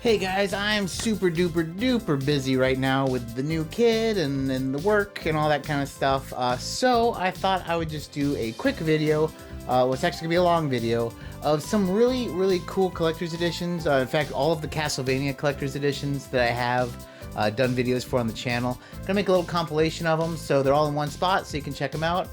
Hey guys, I'm super duper duper busy right now with the new kid and the work and all that kind of stuff. So I thought I would just do a quick video, what's actually gonna be a long video, of some really cool collector's editions. In fact, all of the Castlevania collector's editions that I have done videos for on the channel. I'm gonna make a little compilation of them so they're all in one spot so you can check them out.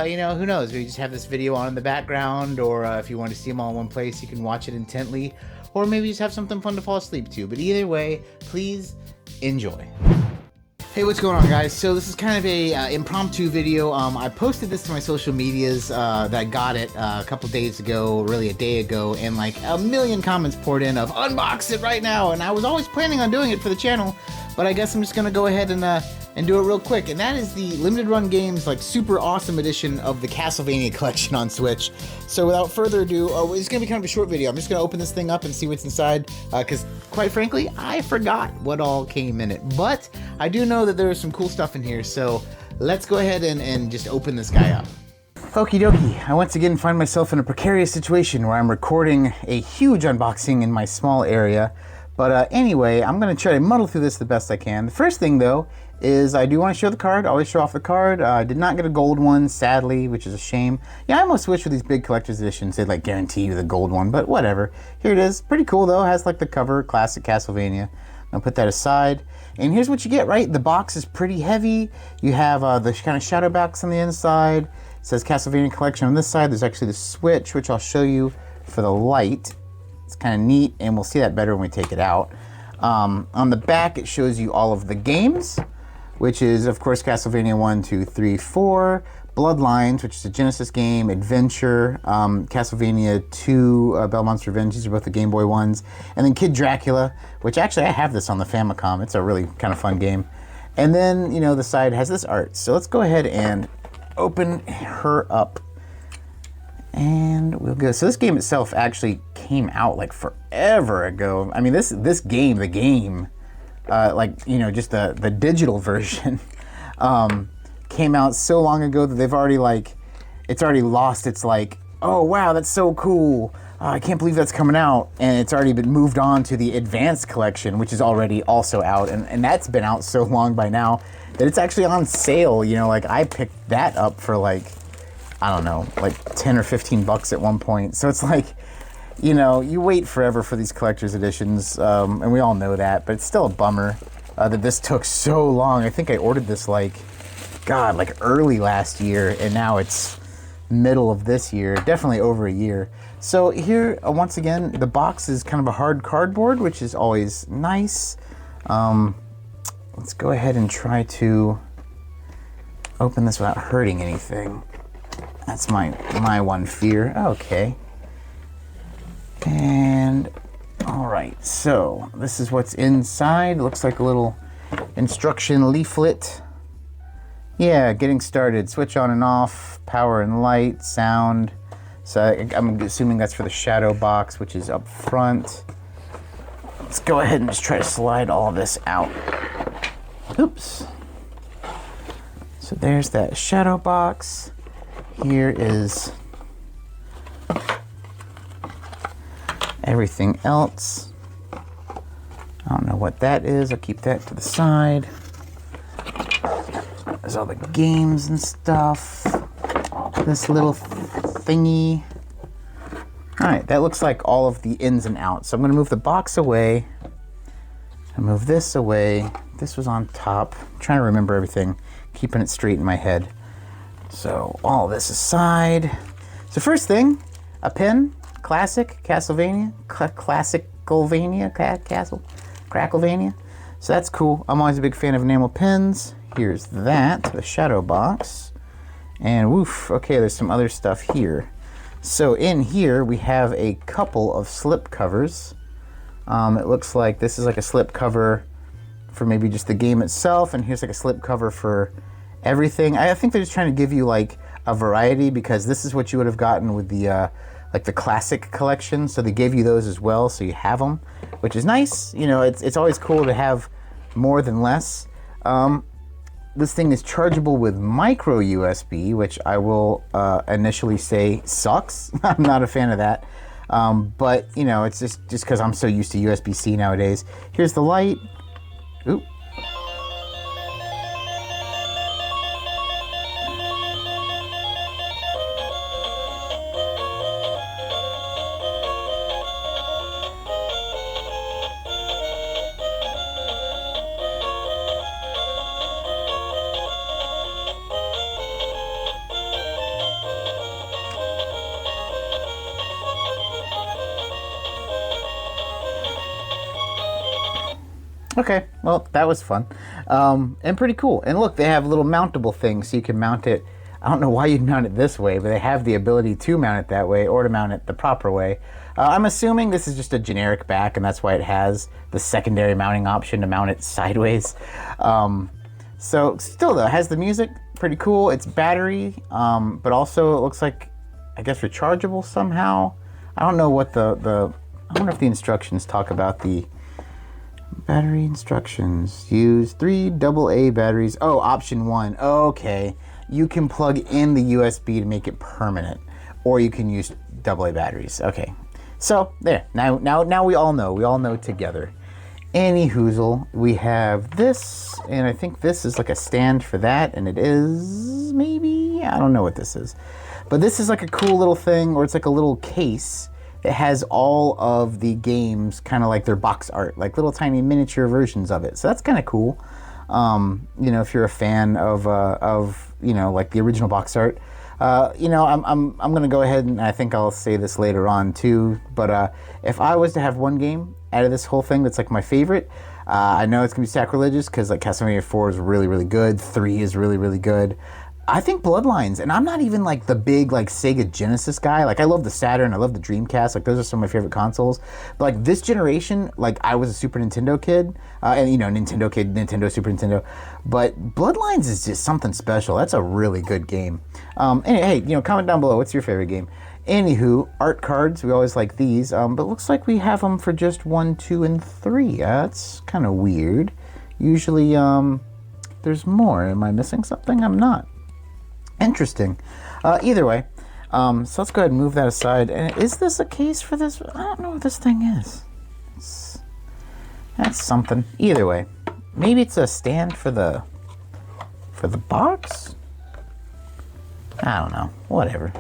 You know, who knows, we just have this video on in the background, or if you want to see them all in one place, you can watch it intently. Or maybe just have something fun to fall asleep to. But either way, please enjoy. Hey, what's going on, guys? So this is kind of a impromptu video. I posted this to my social medias that I got it a couple days ago, really a day ago, and like a million comments poured in of unbox it right now. And I was always planning on doing it for the channel, but I guess I'm just gonna go ahead and do it real quick. And that is the limited run games, like super awesome edition of the Castlevania collection on Switch. So without further ado, it's gonna be kind of a short video. I'm just gonna open this thing up and see what's inside, because quite frankly, I forgot what all came in it. But I do know that there's some cool stuff in here, so let's go ahead and just open this guy up. Okie dokie, I once again find myself in a precarious situation where I'm recording a huge unboxing in my small area. But anyway, I'm going to try to muddle through this the best I can. The first thing, though, is I do want to show the card. I always show off the card. I did not get a gold one, sadly, which is a shame. Yeah, I almost wish with these big collector's editions, they'd like guarantee you the gold one, but whatever. Here it is. Pretty cool, though. It has like the cover, classic Castlevania. I'll put that aside. And here's what you get, right? The box is pretty heavy. You have the kind of shadow box on the inside. It says Castlevania Collection on this side. There's actually the switch, which I'll show you for the light. It's kind of neat, and we'll see that better when we take it out. On the back, it shows you all of the games, which is, of course, Castlevania 1, 2, 3, 4, Bloodlines, which is a Genesis game, Adventure, Castlevania 2, Belmont's Revenge, these are both the Game Boy ones, and then Kid Dracula, which actually I have this on the Famicom. It's a really kind of fun game. And then, you know, the side has this art. So let's go ahead and open her up. And we'll go. So this game itself actually came out like forever ago. I mean, this game, the game, like, you know, just the digital version, came out so long ago that they've already like, it's already lost its like, oh wow, that's so cool. I can't believe that's coming out. And it's already been moved on to the Advanced Collection, which is already also out. And that's been out so long by now that it's actually on sale. You know, like I picked that up for like, I don't know, like 10 or 15 bucks at one point. So it's like, you know, you wait forever for these collector's editions, and we all know that, but it's still a bummer that this took so long. I think I ordered this like, God, like early last year, and now it's middle of this year, definitely over a year. So here, once again, the box is kind of a hard cardboard, which is always nice. Let's go ahead and try to open this without hurting anything. That's my one fear. Okay. And all right, so this is what's inside. Looks like a little instruction leaflet. Yeah, getting started. Switch on and off, power and light, sound. So I'm assuming that's for the shadow box, which is up front. Let's go ahead and just try to slide all of this out. Oops. So there's that shadow box. Here is everything else. I don't know what that is. I'll keep that to the side. There's all the games and stuff. This little thingy. All right, that looks like all of the ins and outs. So I'm gonna move the box away. I move this away. This was on top. I'm trying to remember everything, keeping it straight in my head. So all this aside. So first thing, a pen, classic Castlevania, Cracklevania. So that's cool. I'm always a big fan of enamel pens. Here's that, the shadow box. And woof, okay, there's some other stuff here. So in here we have a couple of slip covers. It looks like this is like a slip cover for maybe just the game itself, and here's like a slip cover for everything. I think they're just trying to give you like a variety, because this is what you would have gotten with the like the classic collection. So they gave you those as well, so you have them, which is nice. You know, it's always cool to have more than less. This thing is chargeable with micro USB, which I will initially say sucks. I'm not a fan of that. But, you know, it's just because I'm so used to USB-C nowadays. Here's the light. Oop. Okay, well, that was fun. And pretty cool. And look, they have little mountable things, so you can mount it. I don't know why you'd mount it this way, but they have the ability to mount it that way or to mount it the proper way. I'm assuming this is just a generic back, and that's why it has the secondary mounting option to mount it sideways. So still, though, it has the music. Pretty cool. It's battery, but also it looks like, I guess, rechargeable somehow. I don't know what I wonder if the instructions talk about the battery instructions. Use 3 AA batteries. Oh, option 1. Okay. You can plug in the USB to make it permanent, or you can use AA batteries. Okay. So there. Now we all know. We all know together. Any hoozle, we have this, and I think this is like a stand for that, and it is maybe, I don't know what this is, but this is like a cool little thing, or it's like a little case. It has all of the games, kind of like their box art, like little tiny miniature versions of it. So that's kind of cool. You know, if you're a fan of you know, like the original box art. You know, I'm gonna go ahead and I think I'll say this later on too. But if I was to have one game out of this whole thing that's like my favorite, I know it's gonna be sacrilegious because like Castlevania 4 is really, really good. 3 is really, really good. I think Bloodlines, and I'm not even like the big like Sega Genesis guy. Like I love the Saturn, I love the Dreamcast. Like those are some of my favorite consoles. But like this generation, like I was a Super Nintendo kid, and you know, Nintendo kid, Nintendo, Super Nintendo. But Bloodlines is just something special. That's a really good game. Anyway, hey, you know, comment down below. What's your favorite game? Anywho, art cards. We always like these. But it looks like we have them for just 1, 2, and 3. That's kind of weird. Usually, there's more. Am I missing something? I'm not. Interesting. Either way, so let's go ahead and move that aside. And is this a case for this? I don't know what this thing is. That's something. Either way, maybe it's a stand for the box. I don't know. Whatever.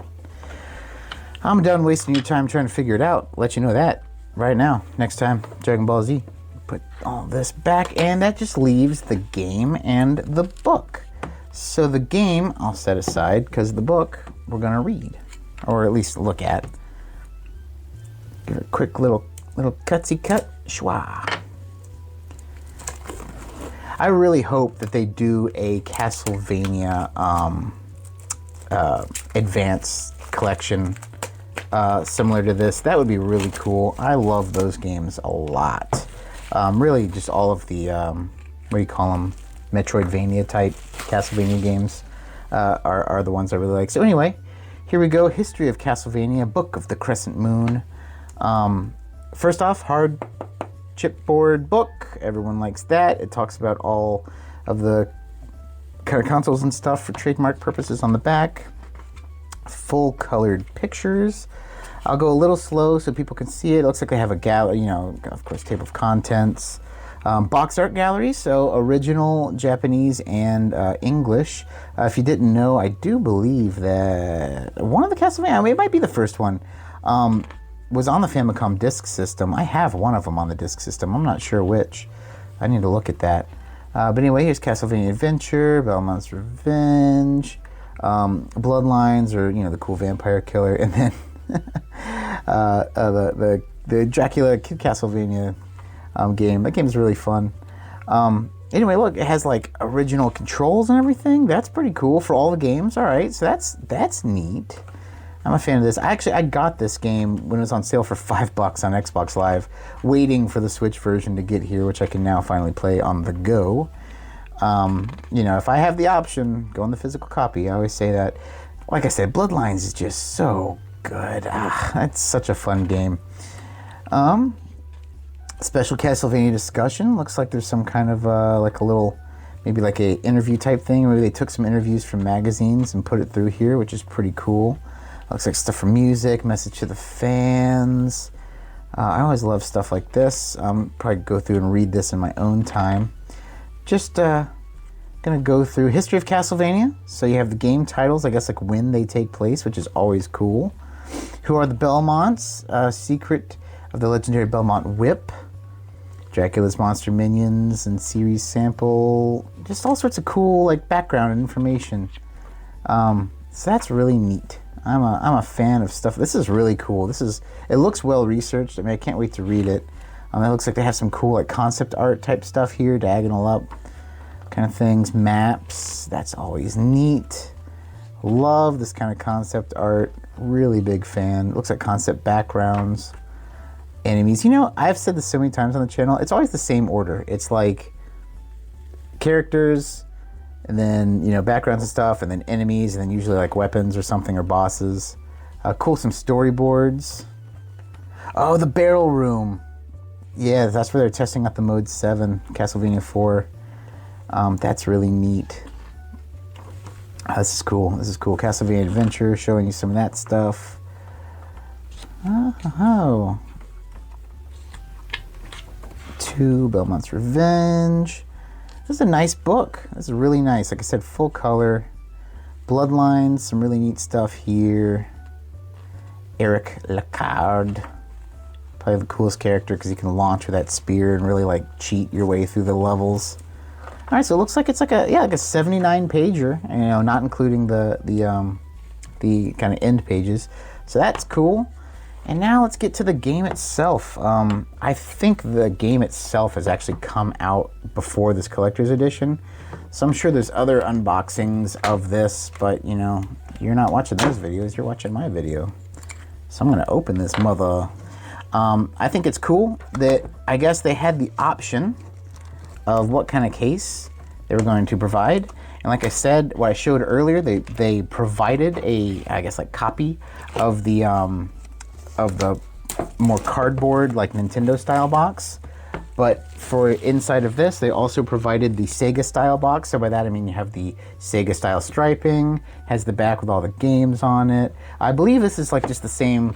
I'm done wasting your time trying to figure it out. Let you know that right now. Next time, Dragon Ball Z. Put all this back, and that just leaves the game and the book. So the game I'll set aside because the book we're gonna read, or at least look at. Give it a quick little cutsy cut. Schwa. I really hope that they do a Castlevania Advance collection similar to this. That would be really cool. I love those games a lot. Really, just all of the what do you call them? Metroidvania type Castlevania games are the ones I really like. So anyway, here we go. History of Castlevania, Book of the Crescent Moon. First off, hard chipboard book. Everyone likes that. It talks about all of the kind of consoles and stuff for trademark purposes on the back. Full colored pictures. I'll go a little slow so people can see it. It looks like they have a gallery, you know, of course, table of contents. Box art gallery, so original Japanese and English. If you didn't know, I do believe that one of the Castlevania, I mean, it might be the first one, was on the Famicom disk system. I have one of them on the disk system. I'm not sure which. I need to look at that. But anyway, here's Castlevania Adventure, Belmont's Revenge, Bloodlines, or, you know, the cool vampire killer, and then the Dracula Kid Castlevania game. That game's really fun. Anyway, look, it has like original controls and everything. That's pretty cool for all the games. All right, so that's neat. I'm a fan of this. I got this game when it was on sale for $5 on Xbox Live, waiting for the Switch version to get here, which I can now finally play on the go. You know, if I have the option, go on the physical copy. I always say that. Like I said, Bloodlines is just so good. That's such a fun game. Special Castlevania discussion. Looks like there's some kind of like a little, maybe like a interview type thing. Maybe they took some interviews from magazines and put it through here, which is pretty cool. Looks like stuff for music, message to the fans. I always love stuff like this. Probably go through and read this in my own time. Just gonna go through history of Castlevania. So you have the game titles, I guess like when they take place, which is always cool. Who are the Belmonts? Secret of the legendary Belmont Whip. Dracula's monster minions and series sample. Just all sorts of cool like background and information. So that's really neat. I'm a fan of stuff. This is really cool. It looks well researched. I mean, I can't wait to read it. It looks like they have some cool like concept art type stuff here, diagonal up kind of things, maps. That's always neat. Love this kind of concept art. Really big fan. Looks like concept backgrounds. Enemies. You know, I've said this so many times on the channel. It's always the same order. It's like characters, and then, you know, backgrounds and stuff, and then enemies, and then usually like weapons or something, or bosses. Cool, some storyboards. Oh, the barrel room. Yeah, that's where they're testing out the Mode 7, Castlevania 4. That's really neat. This is cool. This is cool. Castlevania Adventure, showing you some of that stuff. Oh. 2, Belmont's Revenge. This is a nice book. This is really nice. Like I said, full color. Bloodlines, some really neat stuff here. Eric Lacard. Probably the coolest character because he can launch with that spear and really like cheat your way through the levels. All right, so it looks like it's like a 79 pager, you know, not including the kind of end pages. So that's cool. And now let's get to the game itself. I think the game itself has actually come out before this collector's edition. So I'm sure there's other unboxings of this, but you know, you're not watching those videos, you're watching my video. So I'm gonna open this mother. I think it's cool that I guess they had the option of what kind of case they were going to provide. And like I said, what I showed earlier, they provided a, I guess like copy of the more cardboard, like Nintendo style box. But for inside of this, they also provided the Sega style box. So by that I mean you have the Sega style striping, has the back with all the games on it. I believe this is like just the same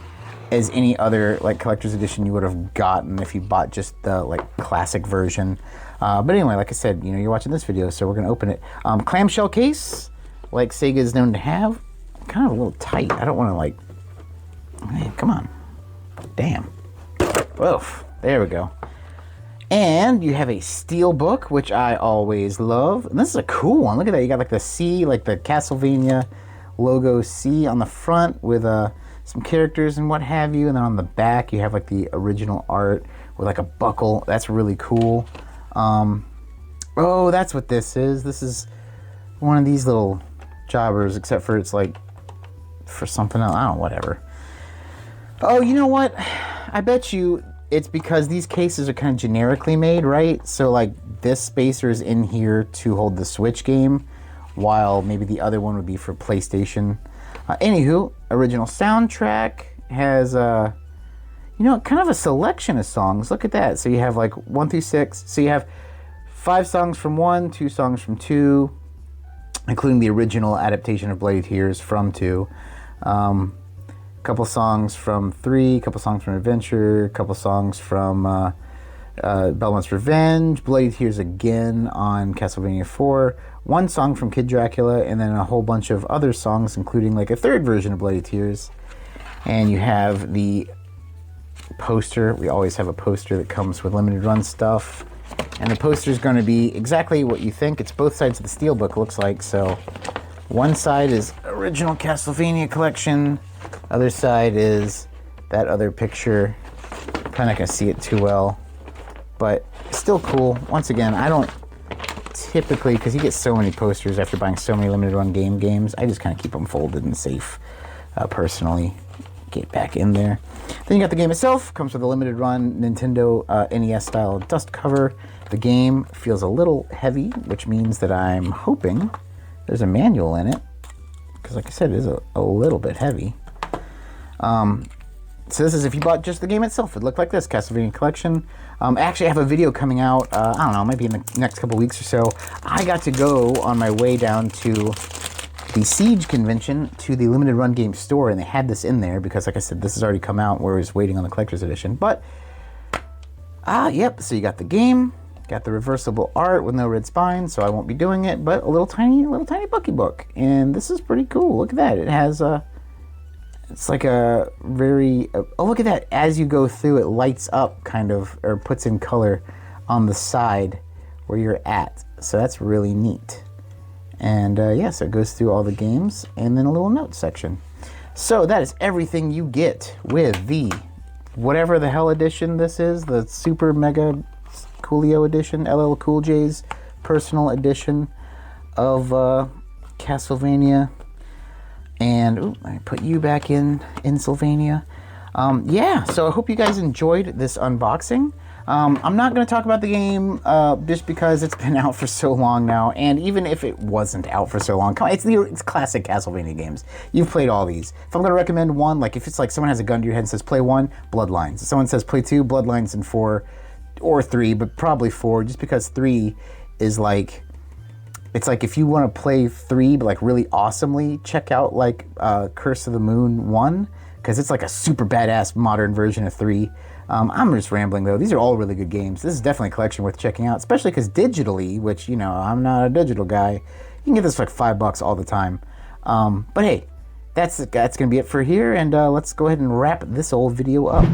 as any other like collector's edition you would have gotten if you bought just the like classic version. But anyway, like I said, you know, you're watching this video, so we're gonna open it. Clamshell case, like Sega is known to have. Kind of a little tight. I don't want to like. Hey, come on. Damn. Oof. There we go. And you have a steel book, which I always love. And this is a cool one. Look at that. You got like the C, like the Castlevania logo C on the front with some characters and what have you. And then on the back, you have like the original art with like a buckle. That's really cool. Oh, that's what this is. This is one of these little jobbers, except for it's like for something else. I don't know, whatever. Oh, you know what? I bet you it's because these cases are kind of generically made, right? So like this spacer is in here to hold the Switch game, while maybe the other one would be for PlayStation. Anywho, original soundtrack has you know, kind of a selection of songs. Look at that. So you have like 1 through 6. So you have 5 songs from 1, 2 songs from 2, including the original adaptation of Bloody Tears from 2. Couple songs from 3, couple songs from Adventure, couple songs from Belmont's Revenge, Bloody Tears again on Castlevania 4, 1 song from Kid Dracula, and then a whole bunch of other songs, including like a 3rd version of Bloody Tears. And you have the poster. We always have a poster that comes with limited run stuff. And the poster is going to be exactly what you think. It's both sides of the steelbook, looks like. So one side is original Castlevania collection. Other side is that other picture. Kind of can see it too well, but still cool. Once again, I don't typically, because you get so many posters after buying so many limited run games, I just kind of keep them folded and safe personally. Get back in there. Then you got the game itself. Comes with a limited run Nintendo NES style dust cover. The game feels a little heavy, which means that I'm hoping there's a manual in it, because like I said, it is a little bit heavy. So this is if you bought just the game itself. It looked like this, Castlevania Collection. Actually, I have a video coming out, I don't know, maybe in the next couple weeks or so. I got to go on my way down to the Siege convention to the limited run game store, and they had this in there because, like I said, this has already come out. We're just waiting on the collector's edition. But yep. So you got the game, got the reversible art with no red spine, so I won't be doing it. But a little tiny bookie book, and this is pretty cool. Look at that. It has it's like a very oh, look at that. As you go through, it lights up kind of, or puts in color on the side where you're at. So that's really neat. And yeah, so it goes through all the games and then a little note section. So that is everything you get with the whatever the hell edition this is, the Super Mega Coolio edition, LL Cool J's personal edition of Castlevania. And I put you back in Sylvania. Yeah, so I hope you guys enjoyed this unboxing. I'm not going to talk about the game just because it's been out for so long now, and even if it wasn't out for so long, it's classic Castlevania games. You've played all these. If I'm going to recommend one, like if it's like someone has a gun to your head and says play 1, Bloodlines. If someone says play 2, Bloodlines, and 4, or 3, but probably 4, just because 3 is like, it's like if you want to play 3 but like really awesomely, check out like Curse of the Moon 1, because it's like a super badass modern version of 3. I'm just rambling though. These are all really good games. This is definitely a collection worth checking out, especially because digitally, which, you know, I'm not a digital guy, you can get this for like $5 all the time. But hey, that's gonna be it for here, and let's go ahead and wrap this old video up.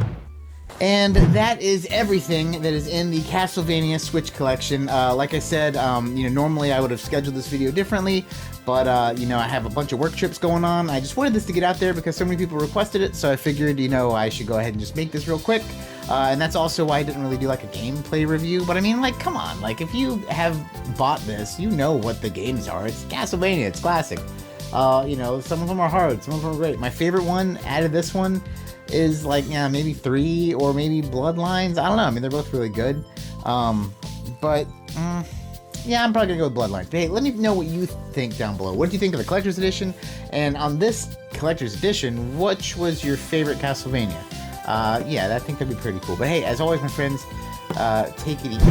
And that is everything that is in the Castlevania Switch collection. Like I said, you know, normally I would have scheduled this video differently, but you know, I have a bunch of work trips going on. I just wanted this to get out there because so many people requested it, so I figured, you know, I should go ahead and just make this real quick. And that's also why I didn't really do like a gameplay review. But I mean, like, come on, like if you have bought this, you know what the games are. It's Castlevania, it's classic. You know, some of them are hard, some of them are great. My favorite one out of this one is like, yeah, maybe 3 or maybe Bloodlines. I don't know. I mean, they're both really good. But yeah, I'm probably gonna go with Bloodlines. But hey, let me know what you think down below. What do you think of the collector's edition? And on this collector's edition, which was your favorite Castlevania? Yeah, I think that'd be pretty cool. But hey, as always, my friends, take it easy.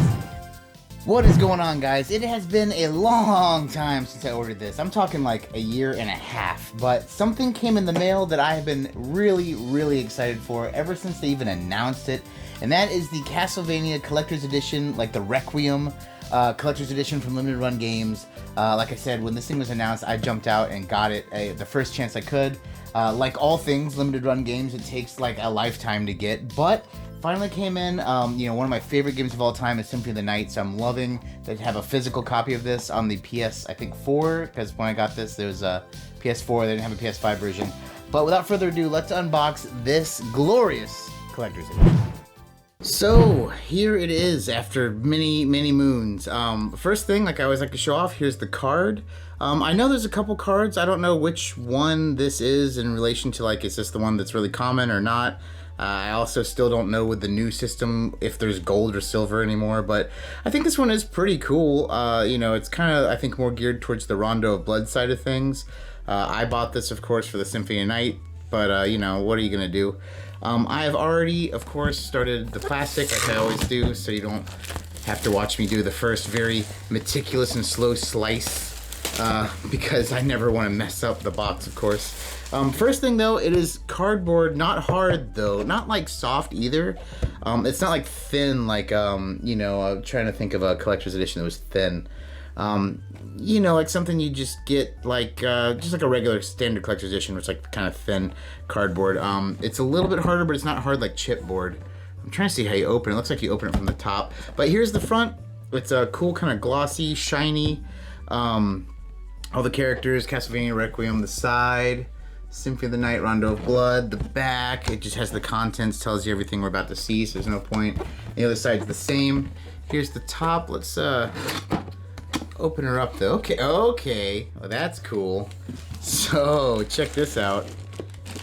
What is going on, guys? It has been a long time since I ordered this. I'm talking like a year and a half, but something came in the mail that I have been really excited for ever since they even announced it, and that is the Castlevania Collector's Edition, like the Requiem Collector's Edition from Limited Run Games. Like I said, when this thing was announced, I jumped out and got it the first chance I could. Like all things Limited Run Games, it takes like a lifetime to get, but finally came in. You know, one of my favorite games of all time is Symphony of the Night, so I'm loving to have a physical copy of this on the PS, I think 4, because when I got this, there was a PS4, they didn't have a PS5 version. But without further ado, let's unbox this glorious collector's edition. So, here it is after many moons. First thing, like I always like to show off, here's the card. I know there's a couple cards. I don't know which one this is in relation to, like, is this the one that's really common or not? I also still don't know with the new system if there's gold or silver anymore, but I think this one is pretty cool. You know, it's kind of, I think, more geared towards the Rondo of Blood side of things. I bought this, of course, for the Symphony of Night, but, you know, what are you going to do? I have already, of course, started the plastic, like I always do, so you don't have to watch me do the first very meticulous and slow slice, because I never want to mess up the box, of course. First thing though, it is cardboard, not hard though, not like soft either. It's not like thin, like, you know, I'm trying to think of a collector's edition that was thin. You know, like something you just get like, just like a regular standard collector's edition, which is like kind of thin cardboard. It's a little bit harder, but it's not hard like chipboard. I'm trying to see how you open it. It looks like you open it from the top. But here's the front. It's a cool, kind of glossy, shiny. All the characters, Castlevania Requiem, the side. Symphony of the Night, Rondo of Blood, the back, it just has the contents, tells you everything we're about to see, so there's no point. The other side's the same. Here's the top. Let's open her up though. Okay, well, that's cool. So check this out.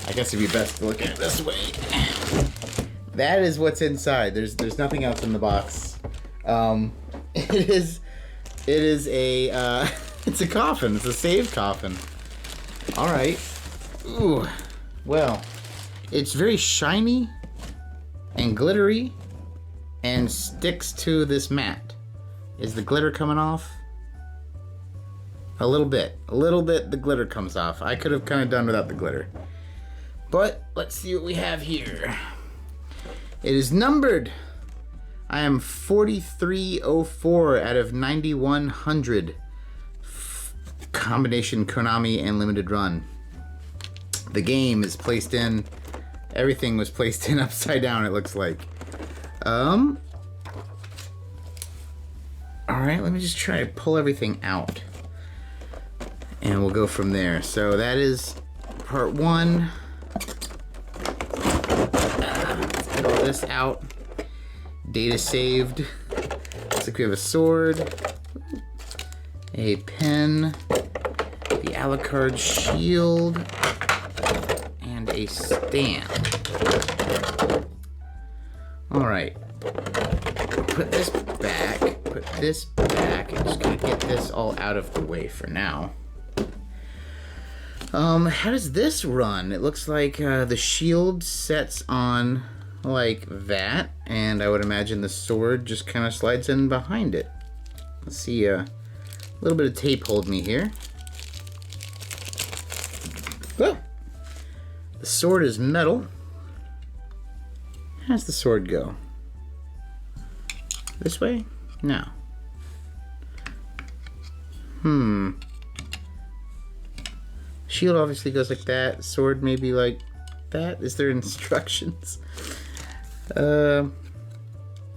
I guess it'd be best to look at it this way. That is what's inside. There's nothing else in the box. It is a it's a coffin. It's a saved coffin. All right. Ooh, well, it's very shiny and glittery and sticks to this mat. Is the glitter coming off? A little bit the glitter comes off. I could have kind of done without the glitter. But let's see what we have here. It is numbered. I am 4304 out of 9100. Combination Konami and limited run. The game is placed in. Everything was placed in upside down, it looks like. Alright, let me just try to pull everything out. And we'll go from there. So that is part 1. Let's get all this out. Data saved. Looks like we have a sword, a pen, the Alucard shield, and a stand. Alright. Put this back. Put this back. I'm just gonna get this all out of the way for now. How does this run? It looks like the shield sets on like that, and I would imagine the sword just kind of slides in behind it. Let's see, a little bit of tape hold me here. Whoa! The sword is metal. How does the sword go? This way? No. Shield obviously goes like that. Sword maybe like that. Is there instructions? And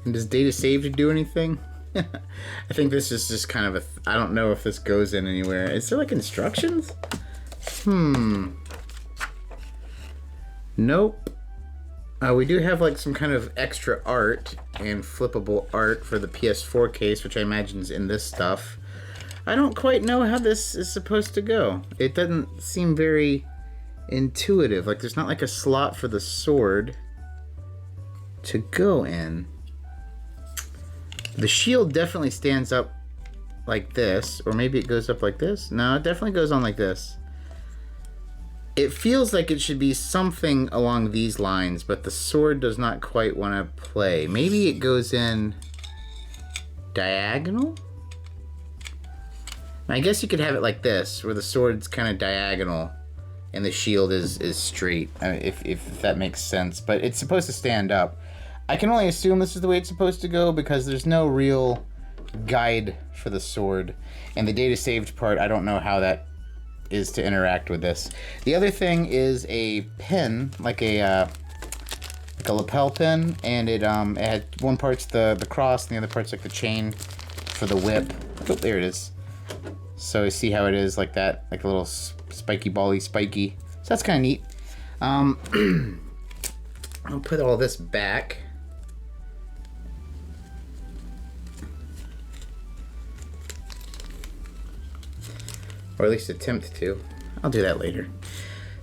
does data save to do anything? I think this is just kind of a... I don't know if this goes in anywhere. Is there like instructions? Nope. We do have like some kind of extra art and flippable art for the PS4 case, which I imagine is in this stuff. I don't quite know how this is supposed to go. It doesn't seem very intuitive. Like there's not like a slot for the sword to go in. The shield definitely stands up like this, or maybe it goes up like this. No, it definitely goes on like this. It feels like it should be something along these lines, but the sword does not quite want to play. Maybe it goes in diagonal? I guess you could have it like this, where the sword's kind of diagonal and the shield is straight, if that makes sense. But it's supposed to stand up. I can only assume this is the way it's supposed to go because there's no real guide for the sword. And the data saved part, I don't know how that is to interact with this. The other thing is a pin, like a lapel pin, and it had one part's the cross and the other part's like the chain for the whip. Oh, there it is. So you see how it is like that, like a little spiky bally spiky. So that's kind of neat. I'll put all this back. Or at least attempt to. I'll do that later.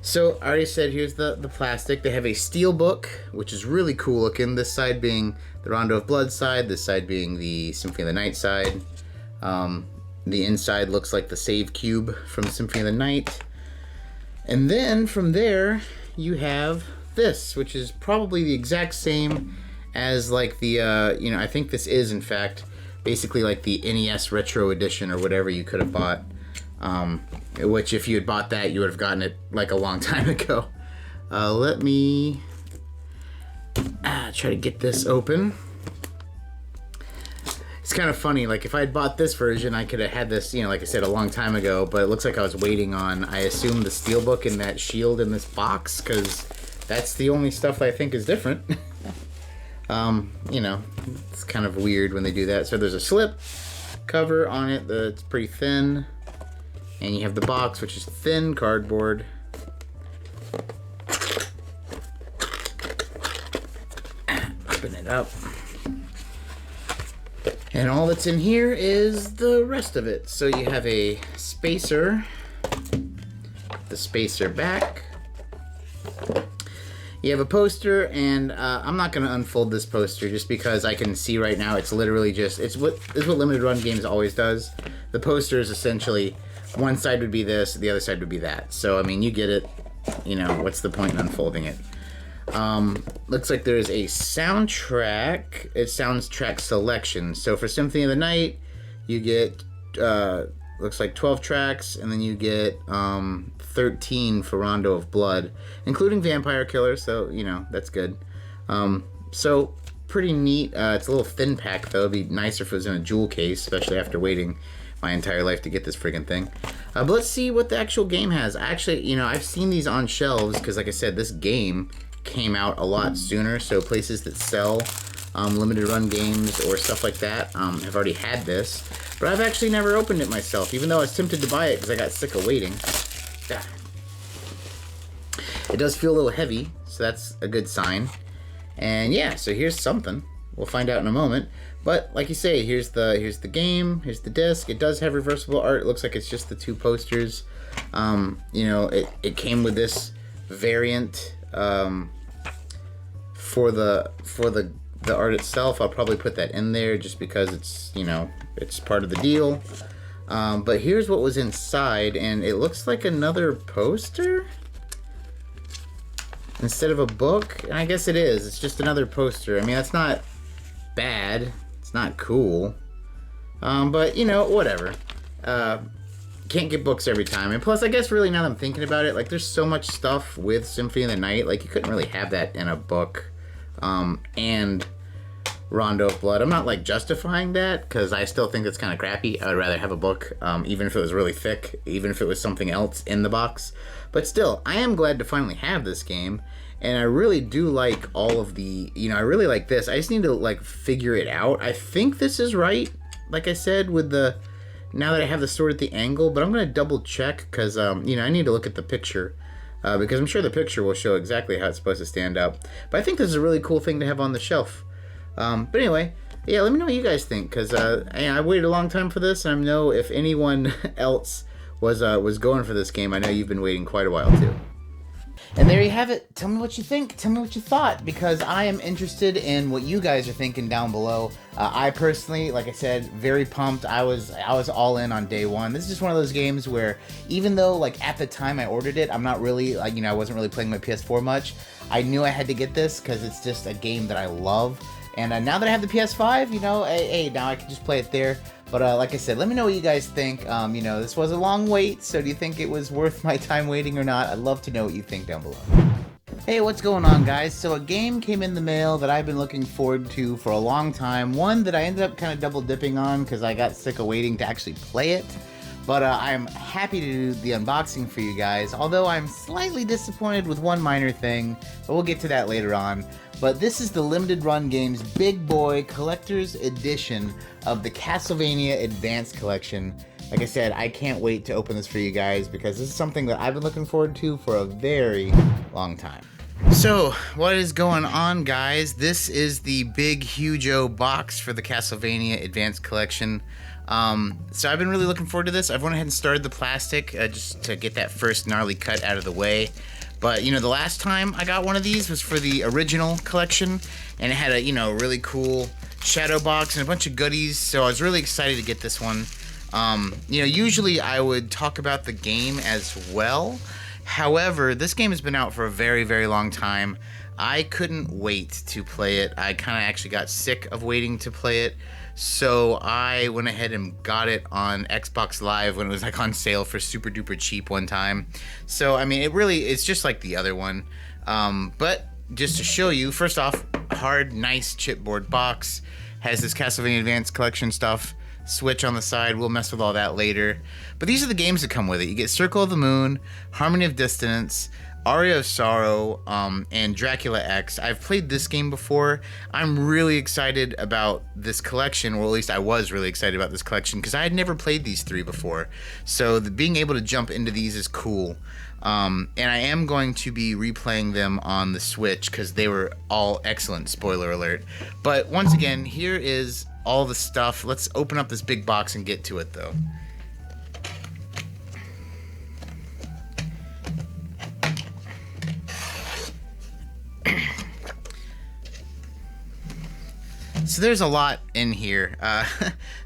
So I already said here's the plastic. They have a steel book, which is really cool looking. This side being the Rondo of Blood side, this side being the Symphony of the Night side. The inside looks like the save cube from Symphony of the Night. And then from there you have this, which is probably the exact same as like the I think this is in fact basically like the NES Retro Edition or whatever you could have bought. Which if you had bought that, you would have gotten it like a long time ago. Let me try to get this open. It's kind of funny, like if I had bought this version, I could have had this, like I said, a long time ago, but it looks like I was waiting on, I assume, the steelbook and that shield in this box, because that's the only stuff I think is different. It's kind of weird when they do that. So there's a slip cover on it that's pretty thin. And you have the box, which is thin cardboard. Open it up. And all that's in here is the rest of it. So you have a spacer, the spacer back. You have a poster, and I'm not going to unfold this poster just because I can see right now it's literally just, it's what limited run games always does. The poster is essentially, one side would be this, the other side would be that. So, I mean, you get it. What's the point in unfolding it? Looks like there's a soundtrack. It's soundtrack selection. So for Symphony of the Night, you get looks like 12 tracks, and then you get 13 for Rondo of Blood, including Vampire Killer, so, you know, that's good. So, pretty neat. It's a little thin pack, though. It'd be nicer if it was in a jewel case, especially after waiting my entire life to get this friggin' thing. But let's see what the actual game has. Actually, you know, I've seen these on shelves, because like I said, this game came out a lot sooner, so places that sell limited run games or stuff like that have already had this. But I've actually never opened it myself, even though I was tempted to buy it because I got sick of waiting. Ah. It does feel a little heavy, so that's a good sign. And yeah, so here's something. We'll find out in a moment. But like you say, here's the game, here's the disc. It does have reversible art. It looks like it's just the two posters. You know, it came with this variant for the art itself. I'll probably put that in there just because it's, you know, it's part of the deal. But here's what was inside, and it looks like another poster instead of a book. And I guess it is. It's just another poster. I mean, that's not bad. It's not cool. But, you know, whatever. Can't get books every time. And plus, I guess really now that I'm thinking about it, like, there's so much stuff with Symphony of the Night. Like, you couldn't really have that in a book. And Rondo of Blood. I'm not, like, justifying that, because I still think that's kind of crappy. I would rather have a book, even if it was really thick, even if it was something else in the box. But still, I am glad to finally have this game, and I really do like all of the, you know, I really like this. I just need to, like, figure it out. I think this is right, like I said, with the, now that I have the sword at the angle, but I'm going to double check, because, you know, I need to look at the picture. Because I'm sure the picture will show exactly how it's supposed to stand up. But I think this is a really cool thing to have on the shelf. But anyway, yeah, let me know what you guys think, because I waited a long time for this, and I know if anyone else was going for this game, I know you've been waiting quite a while too. And there you have it. Tell me what you think. Tell me what you thought, because I am interested in what you guys are thinking down below. I personally, like I said, very pumped. I was all in on day one. This is just one of those games where, even though, like, at the time I ordered it, I'm not really, like, you know, I wasn't really playing my PS4 much. I knew I had to get this because it's just a game that I love. And now that I have the PS5, you know, hey, now I can just play it there. But like I said, let me know what you guys think. You know, this was a long wait, so do you think it was worth my time waiting or not? I'd love to know what you think down below. Hey, what's going on, guys? So a game came in the mail that I've been looking forward to for a long time. One that I ended up kind of double dipping on because I got sick of waiting to actually play it. But I'm happy to do the unboxing for you guys, although I'm slightly disappointed with one minor thing, but we'll get to that later on. But this is the Limited Run Games Big Boy Collector's Edition of the Castlevania Advanced Collection. Like I said, I can't wait to open this for you guys because this is something that I've been looking forward to for a very long time. So, what is going on, guys? This is the big, huge-o box for the Castlevania Advanced Collection. So I've been really looking forward to this. I've went ahead and started the plastic just to get that first gnarly cut out of the way. But, you know, the last time I got one of these was for the original collection, and it had a, you know, really cool shadow box and a bunch of goodies, so I was really excited to get this one. You know, usually I would talk about the game as well. However, this game has been out for a very, very long time. I couldn't wait to play it. I kind of actually got sick of waiting to play it. So I went ahead and got it on Xbox Live when it was like on sale for super duper cheap one time. So, I mean, it's just like the other one. But just to show you, first off, hard, nice chipboard box. Has this Castlevania Advanced Collection stuff. Switch on the side, we'll mess with all that later. But these are the games that come with it. You get Circle of the Moon, Harmony of Dissonance, Aria of Sorrow, and Dracula X. I've played this game before. I'm really excited about this collection, or at least I was really excited about this collection, because I had never played these three before. So being able to jump into these is cool. And I am going to be replaying them on the Switch, because they were all excellent, spoiler alert. But once again, here is all the stuff. Let's open up this big box and get to it, though. So there's a lot in here.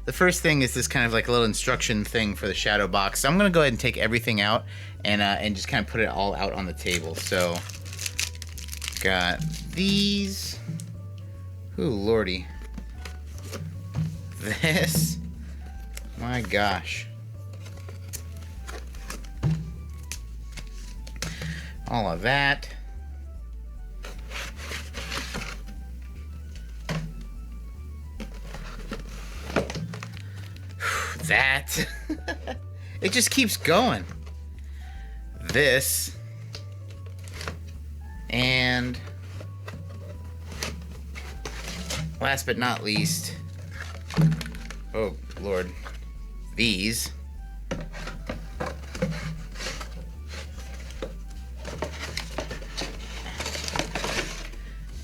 The first thing is this kind of like a little instruction thing for the shadow box. So I'm gonna go ahead and take everything out and just kind of put it all out on the table. So got these. Ooh, lordy. This. My gosh. All of that. That. It just keeps going. This. And last but not least, oh Lord, these.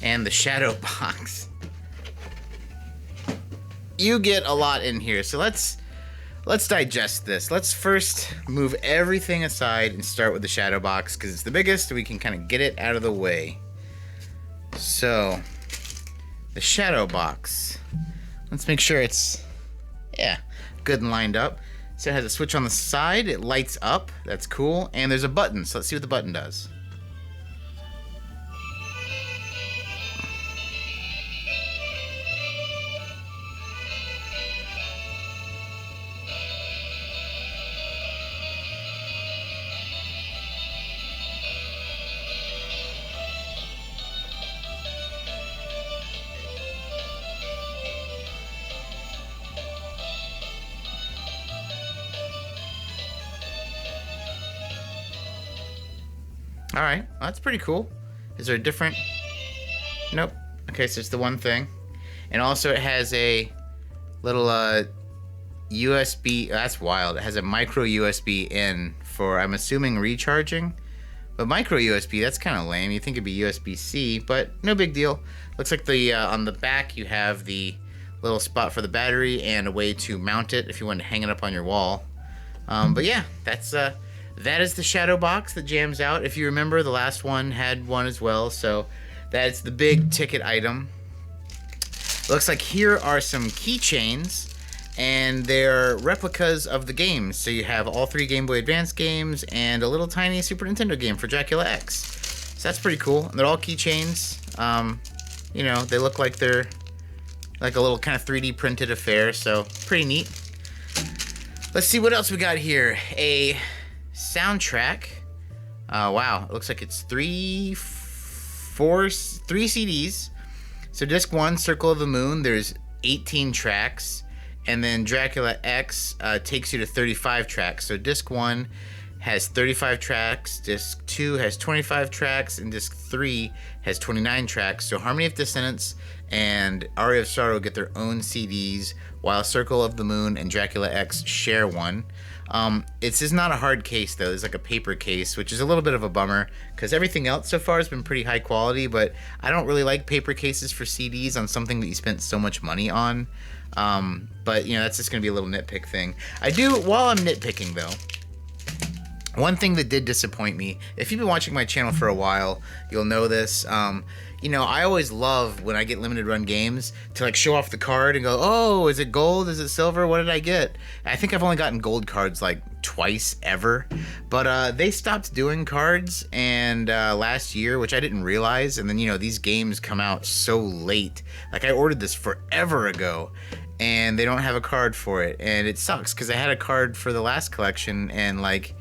And the shadow box. You get a lot in here, so let's digest this. Let's first move everything aside and start with the shadow box because it's the biggest. We can kind of get it out of the way. So, the shadow box. Let's make sure it's, yeah, good and lined up. So it has a switch on the side. It lights up. That's cool. And there's a button. So let's see what the button does. Alright, well, that's pretty cool. Is there a different... Nope. Okay, so it's the one thing. And also it has a little USB... That's wild. It has a micro USB in for, I'm assuming, recharging. But micro USB, that's kind of lame. You think it'd be USB-C, but no big deal. Looks like the on the back you have the little spot for the battery and a way to mount it if you want to hang it up on your wall. But yeah, that's... that is the shadow box that jams out. If you remember, the last one had one as well, so that's the big ticket item. Looks like here are some keychains, and they're replicas of the games. So you have all 3 Game Boy Advance games and a little tiny Super Nintendo game for Dracula X. So that's pretty cool. And they're all keychains. You know, they look like they're like a little kind of 3D printed affair, so pretty neat. Let's see what else we got here. A soundtrack. Wow, it looks like it's 3 CDs. So disc 1, Circle of the Moon, there's 18 tracks, and then Dracula X takes you to 35 tracks. So disc 1 has 35 tracks, disc 2 has 25 tracks, and disc 3 has 29 tracks. So Harmony of Dissonance and Aria of Sorrow get their own CDs, while Circle of the Moon and Dracula X share one. This is not a hard case though. It's like a paper case, which is a little bit of a bummer because everything else so far has been pretty high quality, but I don't really like paper cases for CDs on something that you spent so much money on. But you know, that's just gonna be a little nitpick thing. While I'm nitpicking though, one thing that did disappoint me, if you've been watching my channel for a while, you'll know this. You know, I always love when I get limited run games to like show off the card and go, oh, is it gold? Is it silver? What did I get? I think I've only gotten gold cards like twice ever, but they stopped doing cards and last year, which I didn't realize. And then, you know, these games come out so late. Like I ordered this forever ago and they don't have a card for it. And it sucks because I had a card for the last collection and like,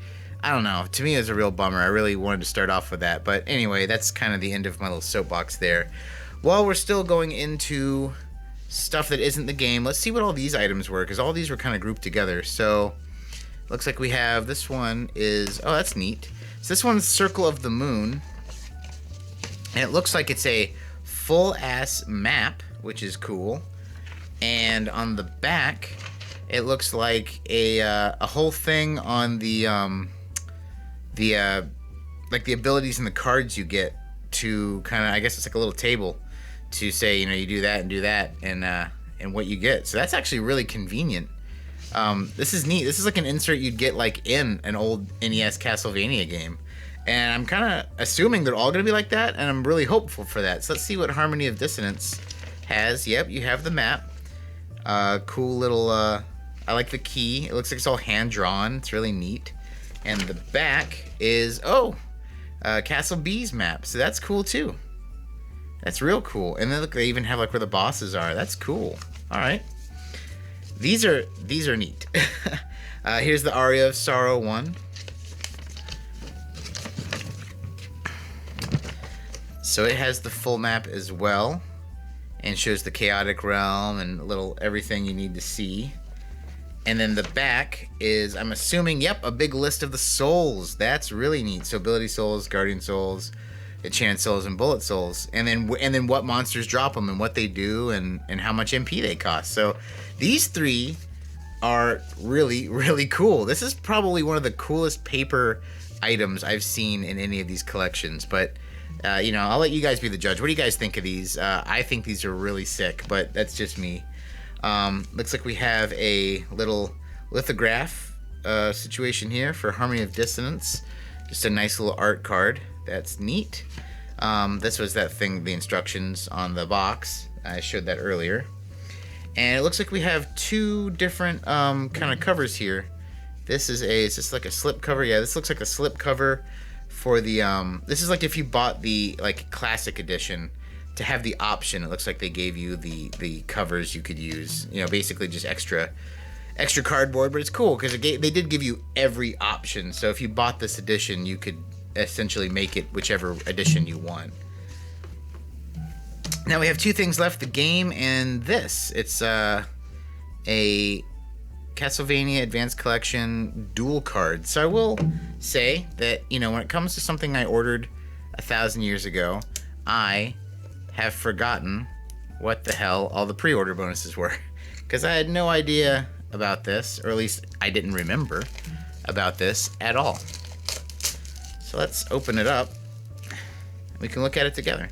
I don't know. To me, it was a real bummer. I really wanted to start off with that. But anyway, that's kind of the end of my little soapbox there. While we're still going into stuff that isn't the game, let's see what all these items were, because all these were kind of grouped together. So, looks like we have, this one is, oh, that's neat. So this one's Circle of the Moon. And it looks like it's a full-ass map, which is cool. And on the back, it looks like a whole thing on the like the abilities and the cards you get to kind of, I guess it's like a little table to say, you know, you do that and what you get. So that's actually really convenient. This is neat. This is like an insert you'd get like in an old NES Castlevania game. And I'm kind of assuming they're all going to be like that, and I'm really hopeful for that. So let's see what Harmony of Dissonance has. Yep, you have the map. Cool little, I like the key. It looks like it's all hand-drawn. It's really neat. And the back is, Castle B's map. So that's cool too. That's real cool. And then look, they even have like where the bosses are. That's cool. All right. These are neat. Here's the Aria of Sorrow one. So it has the full map as well, and shows the chaotic realm and a little everything you need to see. And then the back is, I'm assuming, yep, a big list of the souls. That's really neat. So ability souls, guardian souls, enchant souls, and bullet souls. And then what monsters drop them and what they do and how much MP they cost. So these three are really, really cool. This is probably one of the coolest paper items I've seen in any of these collections. But, you know, I'll let you guys be the judge. What do you guys think of these? I think these are really sick, but that's just me. Looks like we have a little lithograph situation here for Harmony of Dissonance. Just a nice little art card. That's neat. This was that thing, the instructions on the box. I showed that earlier. And it looks like we have two different kind of covers here. This is is this like a slip cover? Yeah, this looks like a slip cover for the this is like if you bought the like classic edition. To have the option, it looks like they gave you the covers you could use. You know, basically just extra cardboard, but it's cool because they did give you every option. So if you bought this edition, you could essentially make it whichever edition you want. Now we have two things left: the game and this. It's a Castlevania Advanced Collection dual card. So I will say that, you know, when it comes to something I ordered 1,000 years ago, I have forgotten what the hell all the pre-order bonuses were, because I had no idea about this, or at least I didn't remember about this at all. So let's open it up. We can look at it together.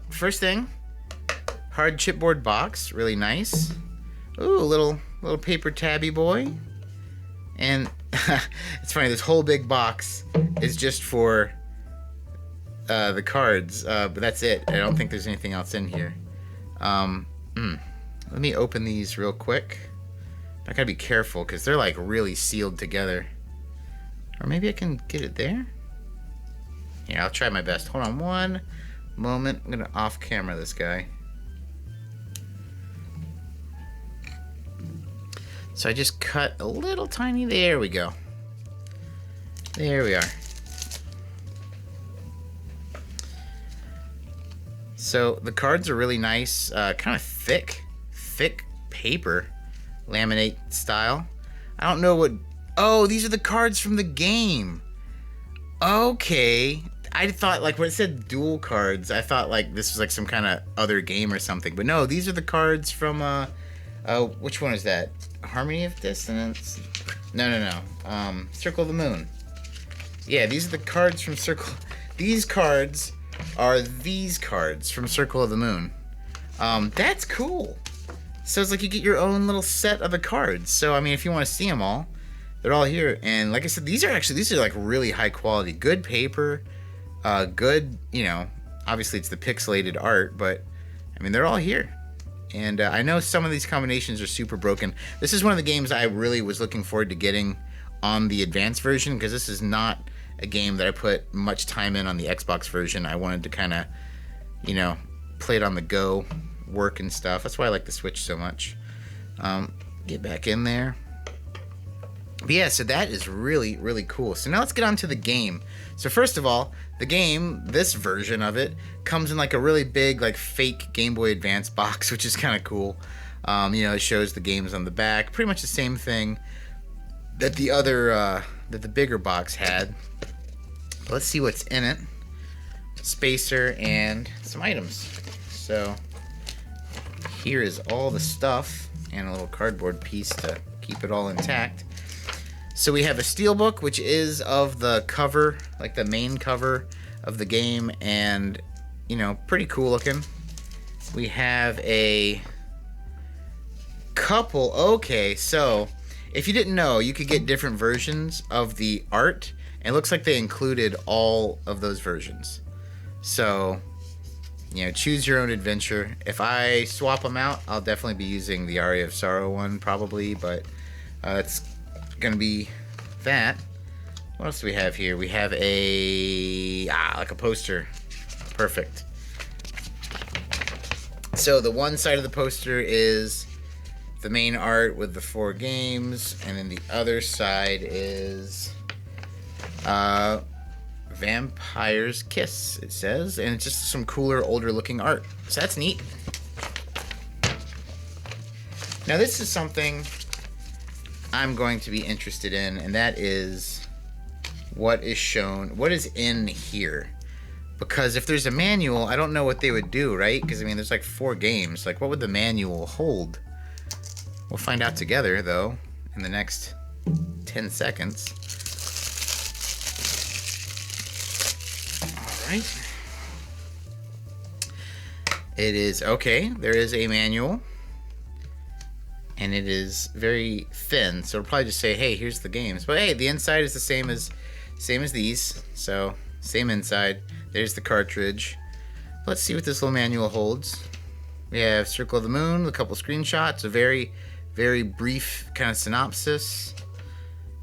First thing, hard chipboard box, really nice. Ooh, a little paper tabby boy. And it's funny, this whole big box is just for the cards, but that's it. I don't think there's anything else in here. Let me open these real quick. I gotta be careful because they're like really sealed together. Or maybe I can get it there? Yeah, I'll try my best. Hold on one moment. I'm gonna off camera this guy. So I just cut a little tiny, there we go. There we are. So the cards are really nice, kind of thick paper, laminate style. I don't know what, oh, these are the cards from the game. Okay. I thought, like, when it said dual cards, I thought, like, this was, like, some kind of other game or something. But no, these are the cards from, which one is that? Harmony of Dissonance? No. Circle of the Moon. Yeah, these are the cards from Circle. These cards are these cards from Circle of the Moon. That's cool. So it's like you get your own little set of the cards. So, I mean, if you want to see them all, they're all here. And like I said, these are like really high quality. Good paper. Good, you know, obviously it's the pixelated art, but, I mean, they're all here. And I know some of these combinations are super broken. This is one of the games I really was looking forward to getting on the advanced version, because this is not a game that I put much time in on the Xbox version. I wanted to kind of, you know, play it on the go, work and stuff. That's why I like the Switch so much. Get back in there. But yeah, so that is really, really cool. So now let's get on to the game. So first of all, the game, this version of it, comes in like a really big, like fake Game Boy Advance box, which is kind of cool. You know, it shows the games on the back. Pretty much the same thing that the other, that the bigger box had. Let's see what's in it. Spacer and some items. So here is all the stuff and a little cardboard piece to keep it all intact. So we have a steelbook, which is of the cover, like the main cover of the game, and, you know, pretty cool looking. We have a couple, okay, so if you didn't know, you could get different versions of the art, and it looks like they included all of those versions. So, you know, choose your own adventure. If I swap them out, I'll definitely be using the Aria of Sorrow one, probably, but it's gonna be that. What else do we have here? We have like a poster. Perfect. So the one side of the poster is the main art with the 4 games, and then the other side is Uh, Vampire's Kiss, it says, and it's just some cooler, older looking art. So that's neat. Now this is something I'm going to be interested in, and that is what is shown, what is in here. Because if there's a manual, I don't know what they would do, right? Because, I mean, there's like 4 games. Like, what would the manual hold? We'll find out together, though, in the next 10 seconds. All right. It is, okay, there is a manual. And it is very thin, so it'll probably just say, hey, here's the games. But hey, the inside is the same as these. So, same inside. There's the cartridge. Let's see what this little manual holds. We have Circle of the Moon, a couple screenshots, a very, very brief kind of synopsis.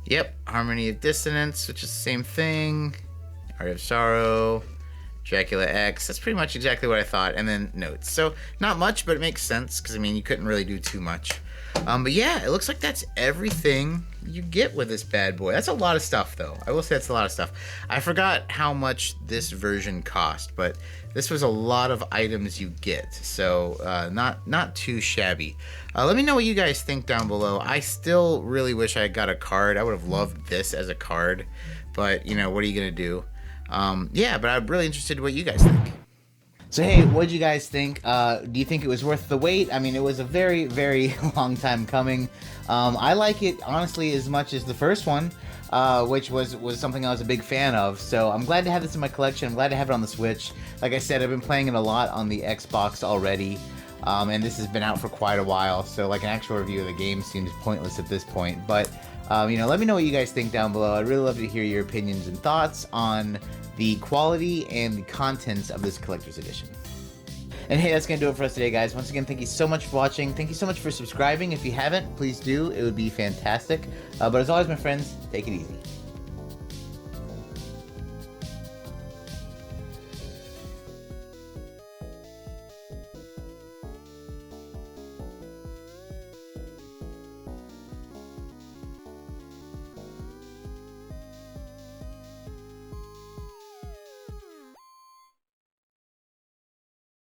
Yep, Harmony of Dissonance, which is the same thing. Art of Sorrow, Dracula X. That's pretty much exactly what I thought. And then notes. So, not much, but it makes sense, because, I mean, you couldn't really do too much. But yeah, it looks like that's everything you get with this bad boy. That's a lot of stuff, though. I will say that's a lot of stuff. I forgot how much this version cost, but this was a lot of items you get. So not too shabby. Let me know what you guys think down below. I still really wish I got a card. I would have loved this as a card, but you know, what are you gonna do? Yeah, but I'm really interested in what you guys think. So hey, what did you guys think? Do you think it was worth the wait? I mean, it was a very, very long time coming. I like it, honestly, as much as the first one, which was something I was a big fan of. So I'm glad to have this in my collection. I'm glad to have it on the Switch. Like I said, I've been playing it a lot on the Xbox already. And this has been out for quite a while. So like an actual review of the game seems pointless at this point. But, you know, let me know what you guys think down below. I'd really love to hear your opinions and thoughts on the quality and the contents of this collector's edition. And hey, that's going to do it for us today, guys. Once again, thank you so much for watching. Thank you so much for subscribing. If you haven't, please do. It would be fantastic. But as always, my friends, take it easy.